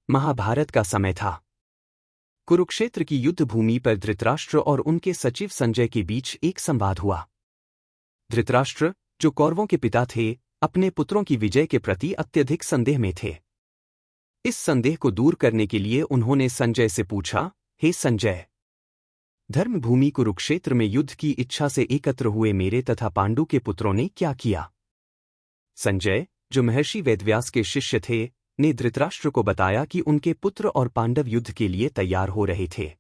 महाभारत का समय था। कुरुक्षेत्र की युद्ध भूमि पर धृतराष्ट्र और उनके सचिव संजय के बीच एक संवाद हुआ। धृतराष्ट्र, जो कौरवों के पिता थे, अपने पुत्रों की विजय के प्रति अत्यधिक संदेह में थे। इस संदेह को दूर करने के लिए उन्होंने संजय से पूछा, हे संजय, धर्मभूमि कुरुक्षेत्र में युद्ध की इच्छा से एकत्र हुए मेरे तथा पांडु के पुत्रों ने क्या किया? संजय, जो महर्षि वेदव्यास के शिष्य थे, ने धृतराष्ट्र को बताया कि उनके पुत्र और पांडव युद्ध के लिए तैयार हो रहे थे।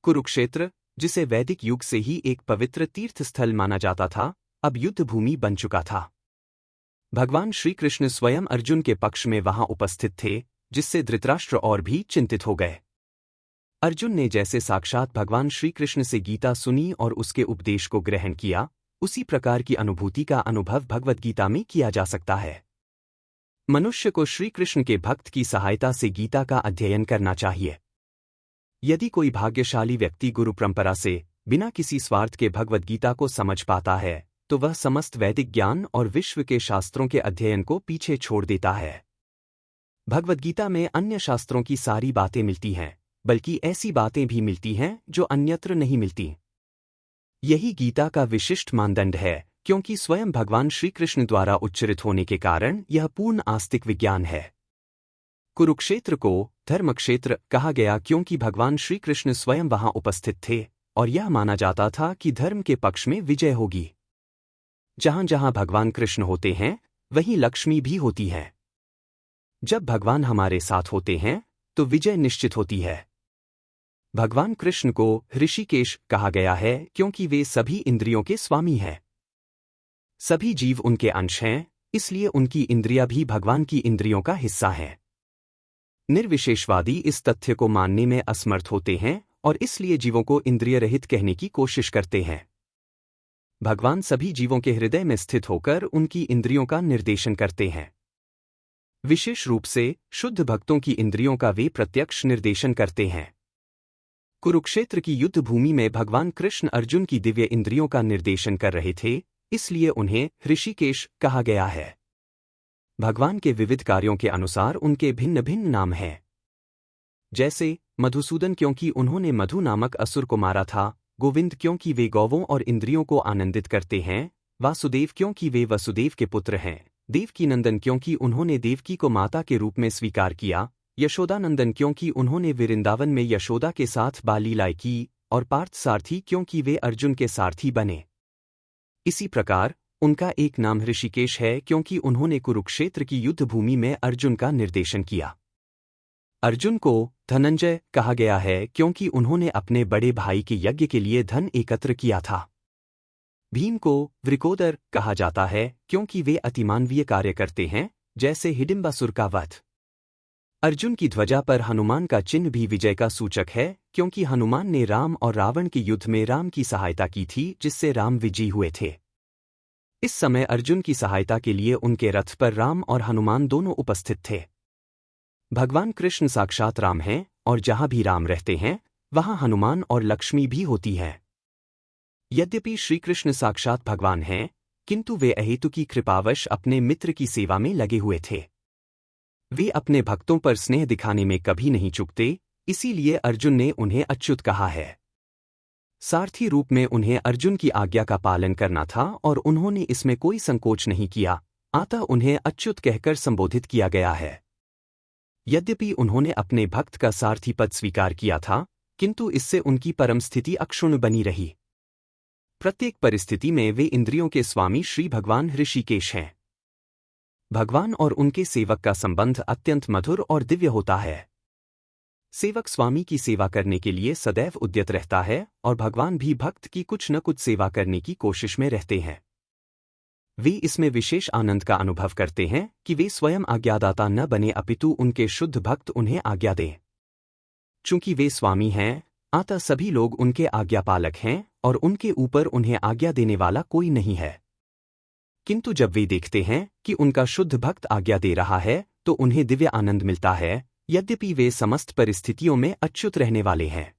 कुरुक्षेत्र, जिसे वैदिक युग से ही एक पवित्र तीर्थस्थल माना जाता था, अब युद्ध भूमि बन चुका था। भगवान श्री कृष्ण स्वयं अर्जुन के पक्ष में वहां उपस्थित थे, जिससे धृतराष्ट्र और भी चिंतित हो गए। अर्जुन ने जैसे साक्षात भगवान श्री कृष्ण से गीता सुनी और उसके उपदेश को ग्रहण किया, उसी प्रकार की अनुभूति का अनुभव भगवद गीता में किया जा सकता है। मनुष्य को श्री कृष्ण के भक्त की सहायता से गीता का अध्ययन करना चाहिए। यदि कोई भाग्यशाली व्यक्ति गुरु परंपरा से बिना किसी स्वार्थ के भगवद गीता को समझ पाता है, तो वह समस्त वैदिक ज्ञान और विश्व के शास्त्रों के अध्ययन को पीछे छोड़ देता है। भगवद गीता में अन्य शास्त्रों की सारी बातें मिलती हैं, बल्कि ऐसी बातें भी मिलती हैं जो अन्यत्र नहीं मिलती। यही गीता का विशिष्ट मानदंड है, क्योंकि स्वयं भगवान श्री कृष्ण द्वारा उच्चरित होने के कारण यह पूर्ण आस्तिक विज्ञान है। कुरुक्षेत्र को धर्मक्षेत्र कहा गया क्योंकि भगवान श्री कृष्ण स्वयं वहां उपस्थित थे और यह माना जाता था कि धर्म के पक्ष में विजय होगी। जहां जहां भगवान कृष्ण होते हैं, वहीं लक्ष्मी भी होती है। जब भगवान हमारे साथ होते हैं, तो विजय निश्चित होती है। भगवान कृष्ण को ऋषिकेश कहा गया है क्योंकि वे सभी इंद्रियों के स्वामी हैं। सभी जीव उनके अंश हैं, इसलिए उनकी इंद्रियां भी भगवान की इंद्रियों का हिस्सा हैं। निर्विशेषवादी इस तथ्य को मानने में असमर्थ होते हैं और इसलिए जीवों को इंद्रिय रहित कहने की कोशिश करते हैं। भगवान सभी जीवों के हृदय में स्थित होकर उनकी इंद्रियों का निर्देशन करते हैं। विशेष रूप से शुद्ध भक्तों की इंद्रियों का वे प्रत्यक्ष निर्देशन करते हैं। कुरुक्षेत्र की युद्ध भूमि में भगवान कृष्ण अर्जुन की दिव्य इंद्रियों का निर्देशन कर रहे थे, इसलिए उन्हें ऋषिकेश कहा गया है। भगवान के विविध कार्यों के अनुसार उनके भिन्न भिन्न नाम हैं। जैसे मधुसूदन क्योंकि उन्होंने मधु नामक असुर को मारा था, गोविंद क्योंकि वे गौवों और इंद्रियों को आनंदित करते हैं, वासुदेव क्योंकि वे वसुदेव के पुत्र हैं, देवकीनंदन क्योंकि उन्होंने देवकी को माता के रूप में स्वीकार किया, यशोदानंदन क्योंकि उन्होंने वृंदावन में यशोदा के साथ बालीलाएं की, और पार्थसारथी क्योंकि वे अर्जुन के सारथी बने। इसी प्रकार उनका एक नाम ऋषिकेश है क्योंकि उन्होंने कुरुक्षेत्र की युद्ध भूमि में अर्जुन का निर्देशन किया। अर्जुन को धनंजय कहा गया है क्योंकि उन्होंने अपने बड़े भाई के यज्ञ के लिए धन एकत्र किया था। भीम को वृकोदर कहा जाता है क्योंकि वे अतिमानवीय कार्य करते हैं, जैसे हिडिंबासुर का वध। अर्जुन की ध्वजा पर हनुमान का चिन्ह भी विजय का सूचक है क्योंकि हनुमान ने राम और रावण के युद्ध में राम की सहायता की थी, जिससे राम विजयी हुए थे। इस समय अर्जुन की सहायता के लिए उनके रथ पर राम और हनुमान दोनों उपस्थित थे। भगवान कृष्ण साक्षात राम हैं और जहां भी राम रहते हैं, वहां हनुमान और लक्ष्मी भी होती है। यद्यपि श्रीकृष्ण साक्षात भगवान हैं, किंतु वे अहेतुकी कृपावश अपने मित्र की सेवा में लगे हुए थे। वे अपने भक्तों पर स्नेह दिखाने में कभी नहीं चूकते, इसीलिए अर्जुन ने उन्हें अच्युत कहा है। सारथी रूप में उन्हें अर्जुन की आज्ञा का पालन करना था और उन्होंने इसमें कोई संकोच नहीं किया, अतः उन्हें अच्युत कहकर संबोधित किया गया है। यद्यपि उन्होंने अपने भक्त का सारथी पद स्वीकार किया था, किंतु इससे उनकी परम स्थिति अक्षुण्ण बनी रही। प्रत्येक परिस्थिति में वे इंद्रियों के स्वामी श्री भगवान ऋषिकेश हैं। भगवान और उनके सेवक का संबंध अत्यंत मधुर और दिव्य होता है। सेवक स्वामी की सेवा करने के लिए सदैव उद्यत रहता है और भगवान भी भक्त की कुछ न कुछ सेवा करने की कोशिश में रहते हैं। वे इसमें विशेष आनंद का अनुभव करते हैं कि वे स्वयं आज्ञादाता न बने अपितु उनके शुद्ध भक्त उन्हें आज्ञा दें। चूंकि वे स्वामी हैं, अतः सभी लोग उनके आज्ञापालक हैं और उनके ऊपर उन्हें आज्ञा देने वाला कोई नहीं है। किंतु जब वे देखते हैं कि उनका शुद्ध भक्त आज्ञा दे रहा है, तो उन्हें दिव्य आनंद मिलता है, यद्यपि वे समस्त परिस्थितियों में अच्युत रहने वाले हैं।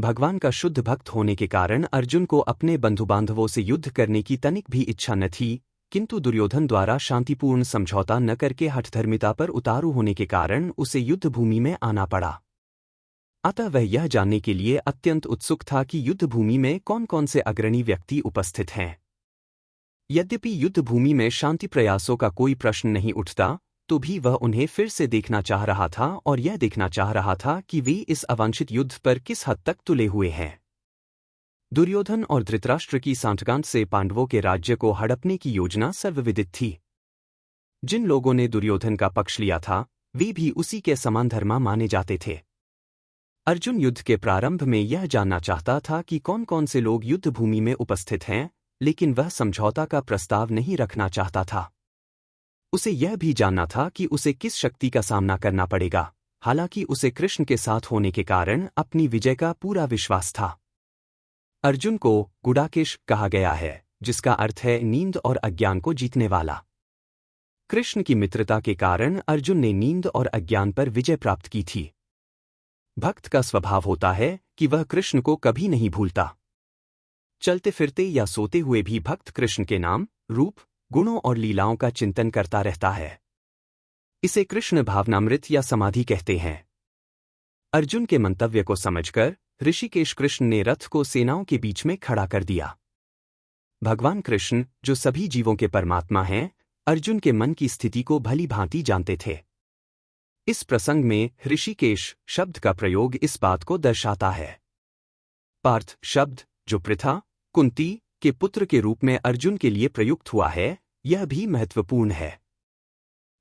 भगवान का शुद्ध भक्त होने के कारण अर्जुन को अपने बंधु बांधवों से युद्ध करने की तनिक भी इच्छा न थी, किंतु दुर्योधन द्वारा शांतिपूर्ण समझौता न करके हठधर्मिता पर उतारू होने के कारण उसे युद्धभूमि में आना पड़ा। अतः वह यह जानने के लिए अत्यंत उत्सुक था कि युद्धभूमि में कौन कौन से अग्रणी व्यक्ति उपस्थित हैं। यद्यपि युद्धभूमि में शांति प्रयासों का कोई प्रश्न नहीं उठता, तो भी वह उन्हें फिर से देखना चाह रहा था और यह देखना चाह रहा था कि वे इस अवांछित युद्ध पर किस हद तक तुले हुए हैं। दुर्योधन और धृतराष्ट्र की सांठगांठ से पांडवों के राज्य को हड़पने की योजना सर्वविदित थी। जिन लोगों ने दुर्योधन का पक्ष लिया था, वे भी उसी के समान धर्मा माने जाते थे। अर्जुन युद्ध के प्रारंभ में यह जानना चाहता था कि कौन कौन से लोग युद्धभूमि में उपस्थित हैं, लेकिन वह समझौता का प्रस्ताव नहीं रखना चाहता था। उसे यह भी जानना था कि उसे किस शक्ति का सामना करना पड़ेगा, हालांकि उसे कृष्ण के साथ होने के कारण अपनी विजय का पूरा विश्वास था। अर्जुन को गुडाकेश कहा गया है, जिसका अर्थ है नींद और अज्ञान को जीतने वाला। कृष्ण की मित्रता के कारण अर्जुन ने नींद और अज्ञान पर विजय प्राप्त की थी। भक्त का स्वभाव होता है कि वह कृष्ण को कभी नहीं भूलता। चलते फिरते या सोते हुए भी भक्त कृष्ण के नाम, रूप, गुणों और लीलाओं का चिंतन करता रहता है। इसे कृष्ण भावनामृत या समाधि कहते हैं। अर्जुन के मंतव्य को समझकर ऋषिकेश कृष्ण ने रथ को सेनाओं के बीच में खड़ा कर दिया। भगवान कृष्ण, जो सभी जीवों के परमात्मा हैं, अर्जुन के मन की स्थिति को भली भांति जानते थे। इस प्रसंग में ऋषिकेश शब्द का प्रयोग इस बात को दर्शाता है। पार्थ शब्द, जो पृथा, कुंती के पुत्र के रूप में अर्जुन के लिए प्रयुक्त हुआ है, यह भी महत्वपूर्ण है।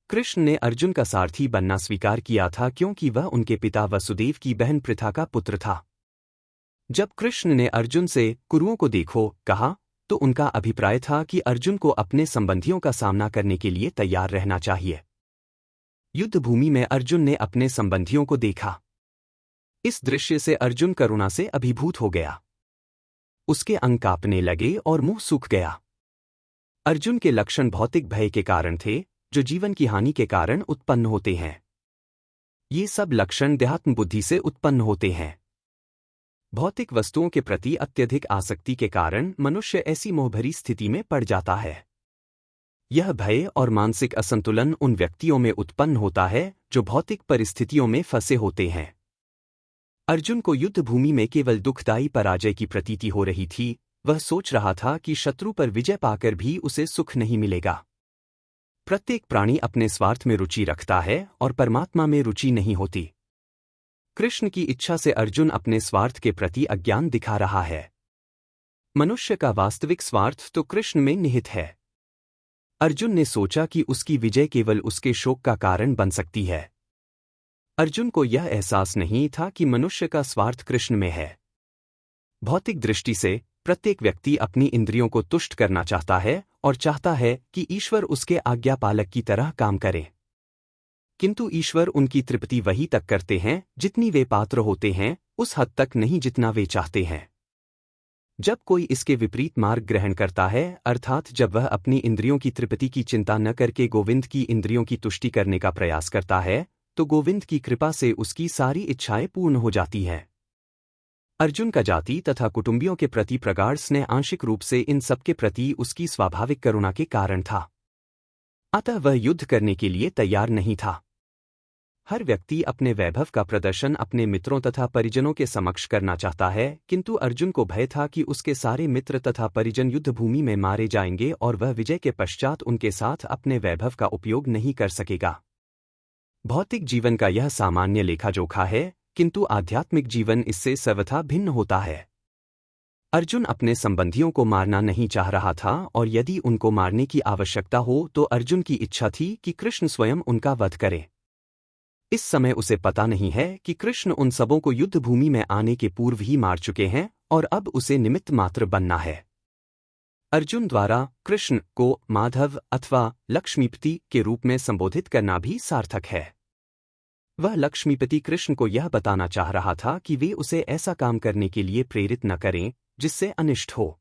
कृष्ण ने अर्जुन का सारथी बनना स्वीकार किया था क्योंकि वह उनके पिता वसुदेव की बहन पृथा का पुत्र था। जब कृष्ण ने अर्जुन से कुरुओं को देखो कहा, तो उनका अभिप्राय था कि अर्जुन को अपने संबंधियों का सामना करने के लिए तैयार रहना चाहिए। युद्धभूमि में अर्जुन ने अपने संबंधियों को देखा। इस दृश्य से अर्जुन करुणा से अभिभूत हो गया। उसके अंग कांपने लगे और मुंह सूख गया। अर्जुन के लक्षण भौतिक भय के कारण थे, जो जीवन की हानि के कारण उत्पन्न होते हैं। ये सब लक्षण देहात्म बुद्धि से उत्पन्न होते हैं। भौतिक वस्तुओं के प्रति अत्यधिक आसक्ति के कारण मनुष्य ऐसी मोहभरी स्थिति में पड़ जाता है। यह भय और मानसिक असंतुलन उन व्यक्तियों में उत्पन्न होता है जो भौतिक परिस्थितियों में फंसे होते हैं। अर्जुन को युद्धभूमि में केवल दुखदायी पराजय की प्रतीति हो रही थी। वह सोच रहा था कि शत्रु पर विजय पाकर भी उसे सुख नहीं मिलेगा। प्रत्येक प्राणी अपने स्वार्थ में रुचि रखता है और परमात्मा में रुचि नहीं होती। कृष्ण की इच्छा से अर्जुन अपने स्वार्थ के प्रति अज्ञान दिखा रहा है। मनुष्य का वास्तविक स्वार्थ तो कृष्ण में निहित है। अर्जुन ने सोचा कि उसकी विजय केवल उसके शोक का कारण बन सकती है। अर्जुन को यह एहसास नहीं था कि मनुष्य का स्वार्थ कृष्ण में है। भौतिक दृष्टि से प्रत्येक व्यक्ति अपनी इंद्रियों को तुष्ट करना चाहता है और चाहता है कि ईश्वर उसके आज्ञापालक की तरह काम करे। किंतु ईश्वर उनकी तृप्ति वही तक करते हैं जितनी वे पात्र होते हैं, उस हद तक नहीं जितना वे चाहते हैं। जब कोई इसके विपरीत मार्ग ग्रहण करता है, अर्थात जब वह अपनी इंद्रियों की तृप्ति की चिंता न करके गोविंद की इंद्रियों की तुष्टि करने का प्रयास करता है, तो गोविंद की कृपा से उसकी सारी इच्छाएं पूर्ण हो जाती हैं। अर्जुन का जाति तथा कुटुंबियों के प्रति प्रगाढ़ स्नेह आंशिक रूप से इन सबके प्रति उसकी स्वाभाविक करुणा के कारण था। अतः वह युद्ध करने के लिए तैयार नहीं था। हर व्यक्ति अपने वैभव का प्रदर्शन अपने मित्रों तथा परिजनों के समक्ष करना चाहता है, किंतु अर्जुन को भय था कि उसके सारे मित्र तथा परिजन युद्धभूमि में मारे जाएंगे और वह विजय के पश्चात उनके साथ अपने वैभव का उपयोग नहीं कर सकेगा। भौतिक जीवन का यह सामान्य लेखा-जोखा है, किंतु आध्यात्मिक जीवन इससे सर्वथा भिन्न होता है। अर्जुन अपने संबंधियों को मारना नहीं चाह रहा था, और यदि उनको मारने की आवश्यकता हो तो अर्जुन की इच्छा थी कि कृष्ण स्वयं उनका वध करे। इस समय उसे पता नहीं है कि कृष्ण उन सबों को युद्धभूमि में आने के पूर्व ही मार चुके हैं और अब उसे निमित्त मात्र बनना है। अर्जुन द्वारा कृष्ण को माधव अथवा लक्ष्मीपति के रूप में संबोधित करना भी सार्थक है। वह लक्ष्मीपति कृष्ण को यह बताना चाह रहा था कि वे उसे ऐसा काम करने के लिए प्रेरित न करें जिससे अनिष्ट हो।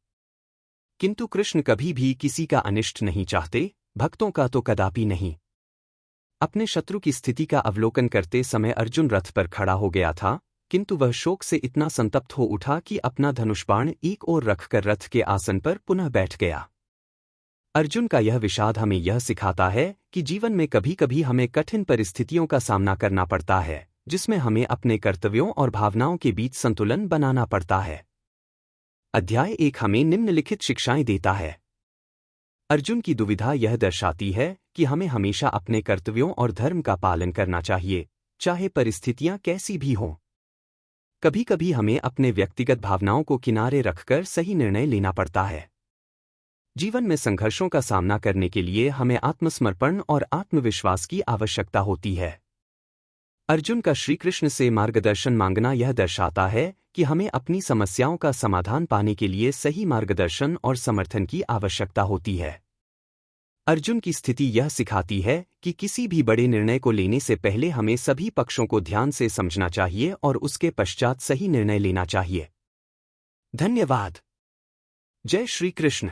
किंतु कृष्ण कभी भी किसी का अनिष्ट नहीं चाहते, भक्तों का तो कदापि नहीं। अपने शत्रु की स्थिति का अवलोकन करते समय अर्जुन रथ पर खड़ा हो गया था, किंतु वह शोक से इतना संतप्त हो उठा कि अपना धनुष बाण एक ओर रखकर रथ के आसन पर पुनः बैठ गया। अर्जुन का यह विषाद हमें यह सिखाता है कि जीवन में कभी कभी हमें कठिन परिस्थितियों का सामना करना पड़ता है, जिसमें हमें अपने कर्तव्यों और भावनाओं के बीच संतुलन बनाना पड़ता है। अध्याय 1 हमें निम्नलिखित शिक्षाएं देता है। अर्जुन की दुविधा यह दर्शाती है कि हमें हमेशा अपने कर्तव्यों और धर्म का पालन करना चाहिए, चाहे परिस्थितियां कैसी भी हों। कभी कभी हमें अपने व्यक्तिगत भावनाओं को किनारे रखकर सही निर्णय लेना पड़ता है। जीवन में संघर्षों का सामना करने के लिए हमें आत्मसमर्पण और आत्मविश्वास की आवश्यकता होती है। अर्जुन का श्री कृष्ण से मार्गदर्शन मांगना यह दर्शाता है कि हमें अपनी समस्याओं का समाधान पाने के लिए सही मार्गदर्शन और समर्थन की आवश्यकता होती है। अर्जुन की स्थिति यह सिखाती है कि किसी भी बड़े निर्णय को लेने से पहले हमें सभी पक्षों को ध्यान से समझना चाहिए और उसके पश्चात सही निर्णय लेना चाहिए। धन्यवाद। जय श्री कृष्ण।